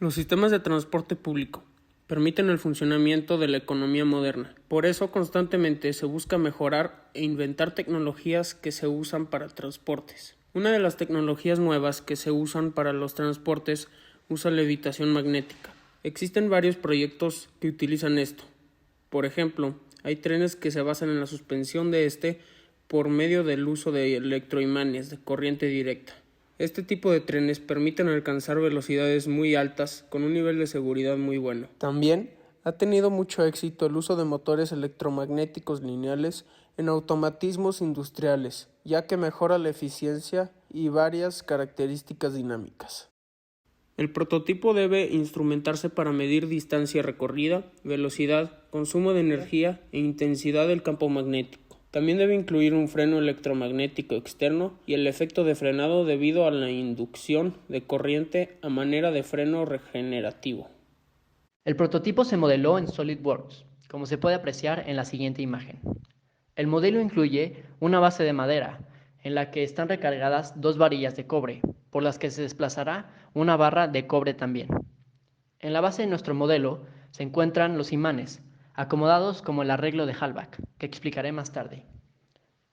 Los sistemas de transporte público permiten el funcionamiento de la economía moderna. Por eso constantemente se busca mejorar e inventar tecnologías que se usan para transportes. Una de las tecnologías nuevas que se usan para los transportes usa levitación magnética. Existen varios proyectos que utilizan esto. Por ejemplo, hay trenes que se basan en la suspensión de por medio del uso de electroimanes de corriente directa. Este tipo de trenes permiten alcanzar velocidades muy altas con un nivel de seguridad muy bueno. También ha tenido mucho éxito el uso de motores electromagnéticos lineales en automatismos industriales, ya que mejora la eficiencia y varias características dinámicas. El prototipo debe instrumentarse para medir distancia recorrida, velocidad, consumo de energía e intensidad del campo magnético. También debe incluir un freno electromagnético externo y el efecto de frenado debido a la inducción de corriente a manera de freno regenerativo. El prototipo se modeló en SolidWorks, como se puede apreciar en la siguiente imagen. El modelo incluye una base de madera, en la que están recargadas dos varillas de cobre, por las que se desplazará una barra de cobre también. En la base de nuestro modelo se encuentran los imanes, acomodados como el arreglo de Halbach, que explicaré más tarde.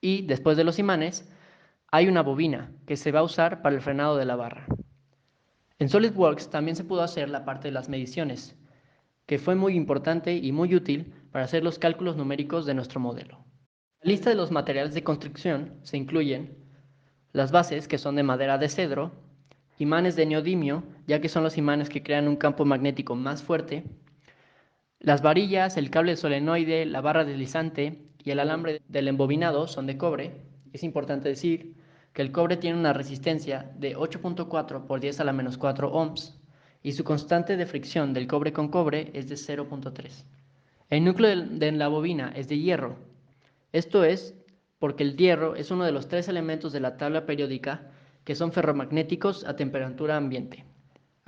Y después de los imanes, hay una bobina que se va a usar para el frenado de la barra. En SolidWorks también se pudo hacer la parte de las mediciones, que fue muy importante y muy útil para hacer los cálculos numéricos de nuestro modelo. En la lista de los materiales de construcción se incluyen las bases, que son de madera de cedro, imanes de neodimio, ya que son los imanes que crean un campo magnético más fuerte, las varillas, el cable solenoide, la barra deslizante y el alambre del embobinado son de cobre. Es importante decir que el cobre tiene una resistencia de 8.4 por 10 a la menos 4 ohms y su constante de fricción del cobre con cobre es de 0.3. El núcleo de la bobina es de hierro. Esto es porque el hierro es uno de los 3 elementos de la tabla periódica que son ferromagnéticos a temperatura ambiente.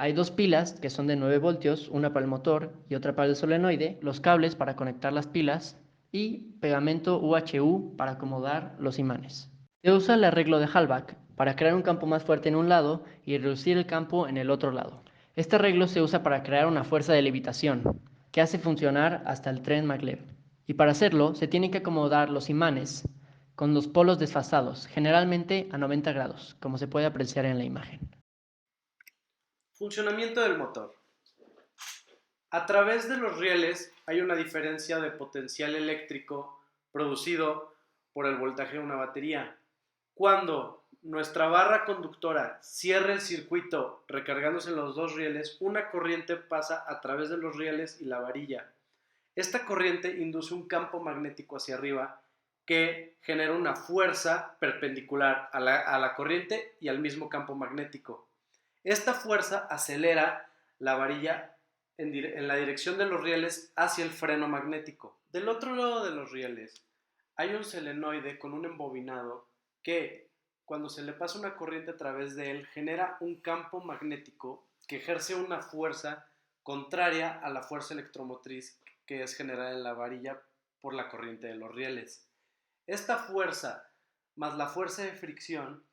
Hay dos pilas que son de 9 voltios, una para el motor y otra para el solenoide, los cables para conectar las pilas y pegamento UHU para acomodar los imanes. Se usa el arreglo de Halbach para crear un campo más fuerte en un lado y reducir el campo en el otro lado. Este arreglo se usa para crear una fuerza de levitación que hace funcionar hasta el tren maglev. Y para hacerlo se tienen que acomodar los imanes con los polos desfasados, generalmente a 90 grados, como se puede apreciar en la imagen. Funcionamiento del motor. A través de los rieles hay una diferencia de potencial eléctrico producido por el voltaje de una batería. Cuando nuestra barra conductora cierra el circuito recargándose en los dos rieles, una corriente pasa a través de los rieles y la varilla. Esta corriente induce un campo magnético hacia arriba que genera una fuerza perpendicular a la corriente y al mismo campo magnético. Esta fuerza acelera la varilla en la dirección de los rieles hacia el freno magnético. Del otro lado de los rieles hay un solenoide con un embobinado que, cuando se le pasa una corriente a través de él, genera un campo magnético que ejerce una fuerza contraria a la fuerza electromotriz que es generada en la varilla por la corriente de los rieles. Esta fuerza más la fuerza de fricción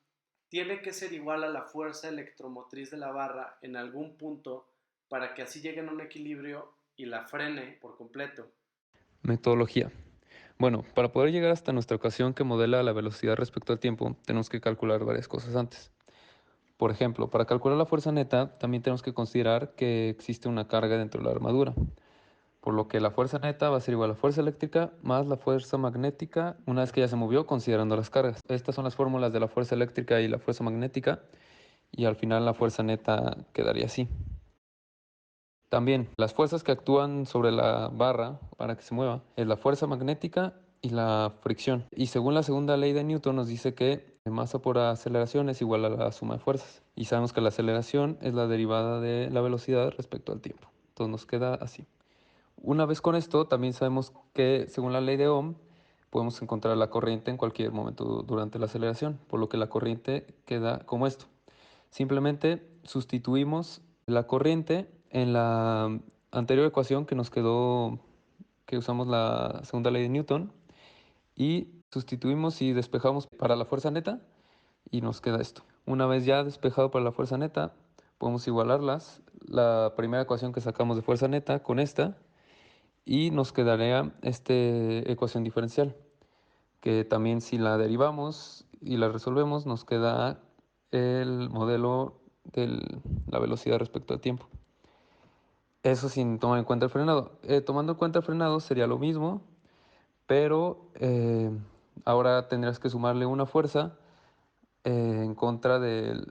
tiene que ser igual a la fuerza electromotriz de la barra en algún punto para que así lleguen a un equilibrio y la frene por completo. Metodología. Bueno, para poder llegar hasta nuestra ecuación que modela la velocidad respecto al tiempo, tenemos que calcular varias cosas antes. Por ejemplo, para calcular la fuerza neta, también tenemos que considerar que existe una carga dentro de la armadura, por lo que la fuerza neta va a ser igual a la fuerza eléctrica más la fuerza magnética una vez que ya se movió considerando las cargas. Estas son las fórmulas de la fuerza eléctrica y la fuerza magnética, y al final la fuerza neta quedaría así. También, las fuerzas que actúan sobre la barra para que se mueva es la fuerza magnética y la fricción. Y según la segunda ley de Newton nos dice que masa por aceleración es igual a la suma de fuerzas. Y sabemos que la aceleración es la derivada de la velocidad respecto al tiempo. Entonces nos queda así. Una vez con esto, también sabemos que según la ley de Ohm, podemos encontrar la corriente en cualquier momento durante la aceleración, por lo que la corriente queda como esto. Simplemente sustituimos la corriente en la anterior ecuación que nos quedó, que usamos la segunda ley de Newton, y sustituimos y despejamos para la fuerza neta y nos queda esto. Una vez ya despejado para la fuerza neta, Podemos igualarlas, la primera ecuación que sacamos de fuerza neta con esta, y nos quedaría esta ecuación diferencial, que también si la derivamos y la resolvemos nos queda el modelo de la velocidad respecto al tiempo. Eso sin tomar en cuenta el frenado. Tomando en cuenta el frenado sería lo mismo, pero ahora tendrías que sumarle una fuerza en contra de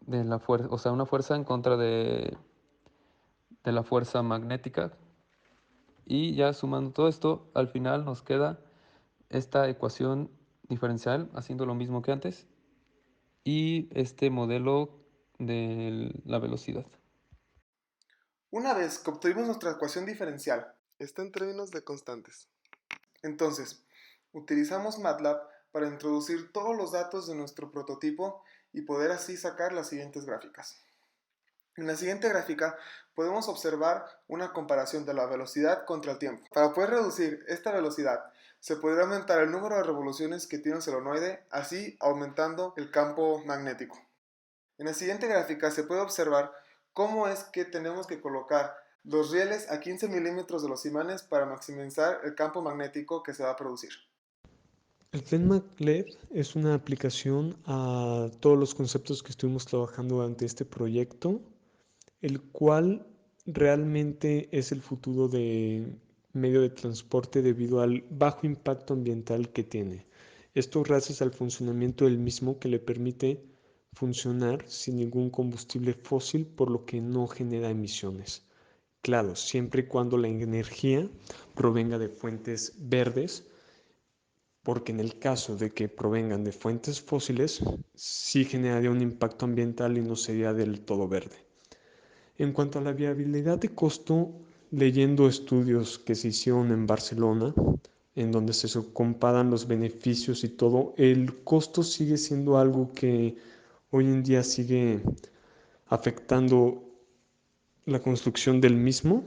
la fuerza, o sea, una fuerza en contra de la fuerza magnética. Y ya sumando todo esto, al final nos queda esta ecuación diferencial, haciendo lo mismo que antes, y este modelo de la velocidad. Una vez que obtuvimos nuestra ecuación diferencial, está en términos de constantes. Entonces, utilizamos MATLAB para introducir todos los datos de nuestro prototipo y poder así sacar las siguientes gráficas. En la siguiente gráfica podemos observar una comparación de la velocidad contra el tiempo. Para poder reducir esta velocidad, se podría aumentar el número de revoluciones que tiene un solenoide, así aumentando el campo magnético. En la siguiente gráfica se puede observar cómo es que tenemos que colocar los rieles a 15 milímetros de los imanes para maximizar el campo magnético que se va a producir. El Tren MagLED es una aplicación a todos los conceptos que estuvimos trabajando durante este proyecto, el cual realmente es el futuro de medio de transporte debido al bajo impacto ambiental que tiene. Esto gracias al funcionamiento del mismo que le permite funcionar sin ningún combustible fósil, por lo que no genera emisiones. Claro, siempre y cuando la energía provenga de fuentes verdes, porque en el caso de que provengan de fuentes fósiles, sí generaría un impacto ambiental y no sería del todo verde. En cuanto a la viabilidad de costo, leyendo estudios que se hicieron en Barcelona, en donde se comparan los beneficios y todo, el costo sigue siendo algo que hoy en día sigue afectando la construcción del mismo,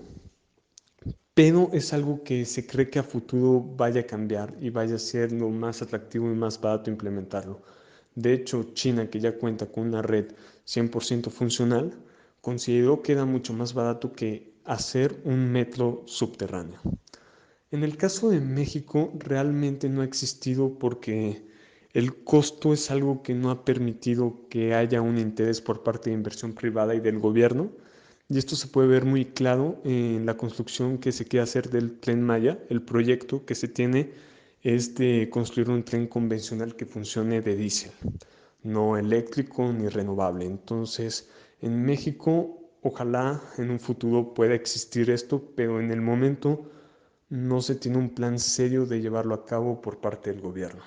pero es algo que se cree que a futuro vaya a cambiar y vaya a ser lo más atractivo y más barato implementarlo. De hecho, China, que ya cuenta con una red 100% funcional, consideró que era mucho más barato que hacer un metro subterráneo. En el caso de México, realmente no ha existido porque el costo es algo que no ha permitido que haya un interés por parte de inversión privada y del gobierno. Y esto se puede ver muy claro en la construcción que se quiere hacer del Tren Maya. El proyecto que se tiene es de construir un tren convencional que funcione de diésel, no eléctrico ni renovable. Entonces, en México, ojalá en un futuro pueda existir esto, pero en el momento no se tiene un plan serio de llevarlo a cabo por parte del gobierno.